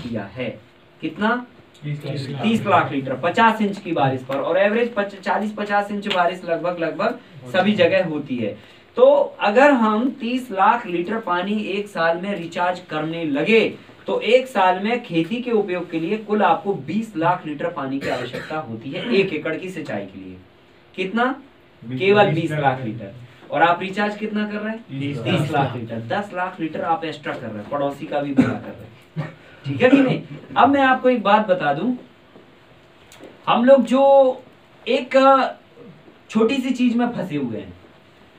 दिया है। कितना? 30 लाख लीटर 50 इंच की बारिश पर, और एवरेज 40-50 इंच बारिश लगभग सभी जगह होती है। तो अगर हम 30 लाख लीटर पानी एक साल में रिचार्ज करने लगे तो एक साल में खेती के उपयोग के लिए कुल आपको 20 लाख लीटर पानी की आवश्यकता होती है 1 एकड़ की सिंचाई के लिए। कितना? केवल 20 लाख लीटर। और आप रिचार्ज कितना कर रहे हैं? 30 लाख लीटर। 10 लाख लीटर आप एक्स्ट्रा कर रहे हैं, पड़ोसी का भी पूरा कर रहे हैं। ठीक है कि नहीं? अब मैं आपको एक बात बता दूं, हम लोग जो एक छोटी सी चीज में फंसे हुए हैं,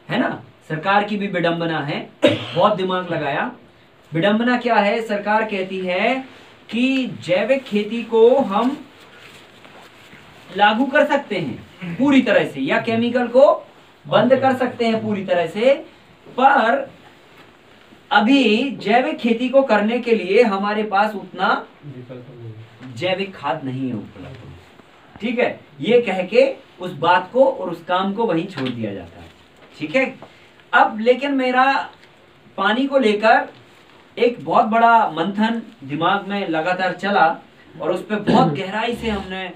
है ना, सरकार की भी विडंबना है, बहुत दिमाग लगाया। विडंबना क्या है? सरकार कहती है कि जैविक खेती को हम लागू कर सकते हैं पूरी तरह से, या केमिकल को बंद कर सकते हैं पूरी तरह से, पर अभी जैविक खेती को करने के लिए हमारे पास उतना जैविक खाद नहीं है उपलब्ध। ठीक है, ये कह के उस बात को और उस काम को वहीं छोड़ दिया जाता है। ठीक है, अब लेकिन मेरा पानी को लेकर एक बहुत बड़ा मंथन दिमाग में लगातार चला और उस पर बहुत गहराई से हमने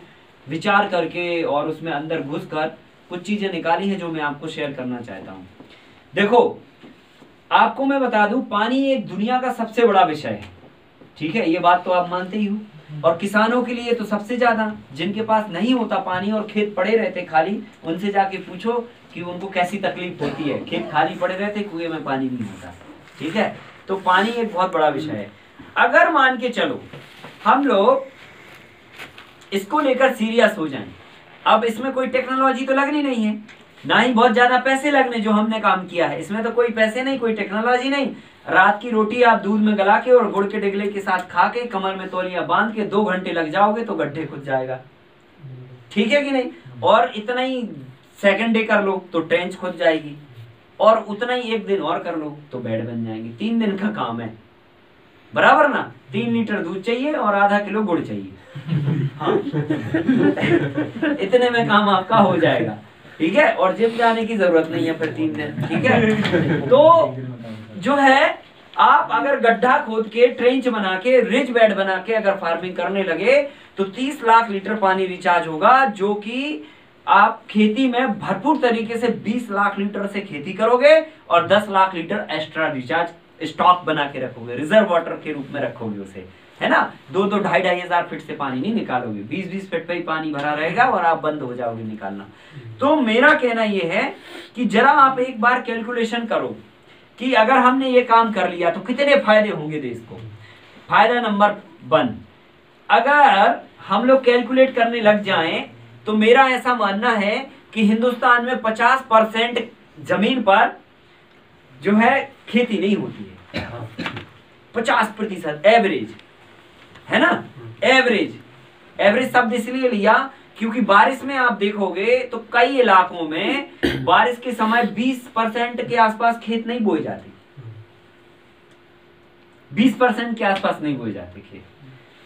विचार करके और उसमें अंदर घुसकर कुछ चीजें निकाली हैं जो मैं आपको शेयर करना चाहता हूं। देखो, आपको मैं बता दूं, पानी एक दुनिया का सबसे बड़ा विषय है। ठीक है, ये बात तो आप मानते ही हो, और किसानों के लिए तो सबसे ज्यादा। जिनके पास नहीं होता पानी और खेत पड़े रहते खाली, उनसे जाके पूछो कि उनको कैसी तकलीफ होती है। खेत खाली पड़े रहते, कुएं में पानी नहीं होता। ठीक है, तो पानी एक बहुत बड़ा विषय है। अगर मान के चलो हम लोग इसको लेकर सीरियस हो जाएं, अब इसमें कोई टेक्नोलॉजी तो लगनी नहीं है, ना ही बहुत ज्यादा पैसे लगने। जो हमने काम किया है इसमें तो कोई पैसे नहीं, कोई टेक्नोलॉजी नहीं। रात की रोटी आप दूध में गला के और गुड़ के डिगले के साथ खा के कमर में तौलिया बांध के 2 घंटे लग जाओगे तो गड्ढे खुद जाएगा। ठीक है कि नहीं? और इतना ही सेकंड डे कर लो तो ट्रेंच खुद जाएगी, और उतना ही 1 दिन और कर लो तो बेड बन जाएंगे। 3 दिन का काम है, बराबर ना? 3 लीटर दूध चाहिए और आधा किलो गुड़ चाहिए। हाँ इतने में काम आपका हो जाएगा। ठीक है, और जिम जाने की जरूरत नहीं है फिर 3 दिन। ठीक है, तो जो है आप अगर गड्ढा खोद के ट्रेंच बना के रिज बेड बना के अगर फार्मिंग करने लगे तो 30 लाख लीटर पानी रिचार्ज होगा, जो कि आप खेती में भरपूर तरीके से 20 लाख लीटर से खेती करोगे और 10 lakh litre extra recharge stock बना के रखोगे, रिजर्व वाटर के रूप में रखोगे उसे, है ना। 2-2, 2,500 हजार फीट से पानी नहीं निकालोगे, 20-20 फीट पे ही पानी भरा रहेगा और आप बंद हो जाओगे निकालना। तो मेरा कहना यह है कि जरा आप एक बार कैलकुलेशन करो कि अगर हमने ये काम कर लिया तो कितने फायदे होंगे देश को। फायदा नंबर 1, अगर हम लोग कैलकुलेट करने लग जाएं तो मेरा ऐसा मानना है कि हिंदुस्तान में 50% जमीन पर जो है खेती नहीं होती है। 50% एवरेज, है ना। एवरेज शब्द इसलिए लिया क्योंकि बारिश में आप देखोगे तो कई इलाकों में बारिश के समय 20% के आसपास खेत नहीं बोए जाते। 20% के आसपास नहीं बोए जाते खेत,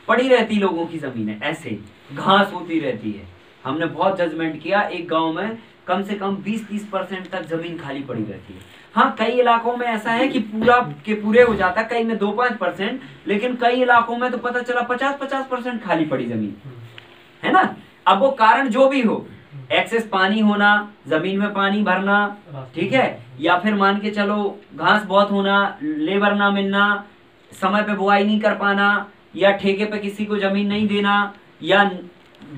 पड़ी रहती लोगों की जमीनें, ऐसे घास होती रहती है। हमने बहुत जजमेंट किया, एक गांव में कम से कम 20-30% तक जमीन खाली पड़ी रहती है। हाँ, कई इलाकों में ऐसा है कि पूरा के पूरे हो जाता है, कई में 2-5%, लेकिन कई इलाकों में तो पता चला 50-50% खाली पड़ी जमीन, है ना। अब वो कारण जो भी हो, एक्सेस पानी होना, जमीन में पानी भरना, ठीक है, या फिर मान के चलो घास बहुत होना, लेबर ना मिलना, समय पे बुआई नहीं कर पाना, या ठेके पे किसी को जमीन नहीं देना, या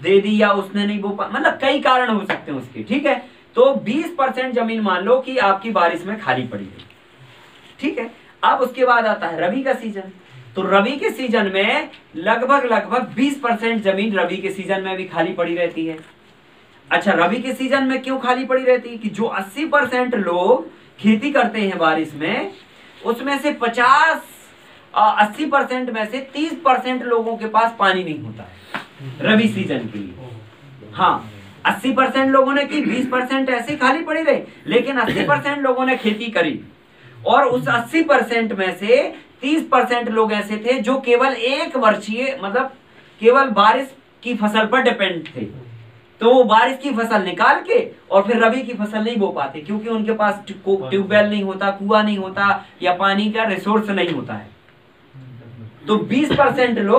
दे दी या उसने नहीं बो पा, मतलब कई कारण हो सकते हैं उसके। ठीक है, तो 20% जमीन मान लो कि आपकी बारिश में खाली पड़ी है। ठीक है, अब उसके बाद आता है रबी का सीजन। तो रबी के सीजन में लगभग 20% जमीन रबी के सीजन में भी खाली पड़ी रहती है। अच्छा, रबी के सीजन में क्यों खाली पड़ी रहती है कि जो 80% लोग खेती करते हैं बारिश में, उसमें से 80% में से 30% लोगों के पास पानी नहीं होता है रबी सीजन के लिए। हाँ, 80% लोगों ने की, 20% ऐसे खाली पड़ी रही, लेकिन 80% लोगों ने खेती करी, और उस 80% में से 30% लोग ऐसे थे जो केवल 1 वर्षीय, मतलब केवल बारिश की फसल पर डिपेंड थे। तो वो बारिश की फसल निकाल के और फिर रबी की फसल नहीं बो पाते, क्योंकि उनके पास ट्यूबवेल नहीं होता, कुआं नहीं होता, या पानी का रिसोर्स नहीं होता है। तो 20% लोग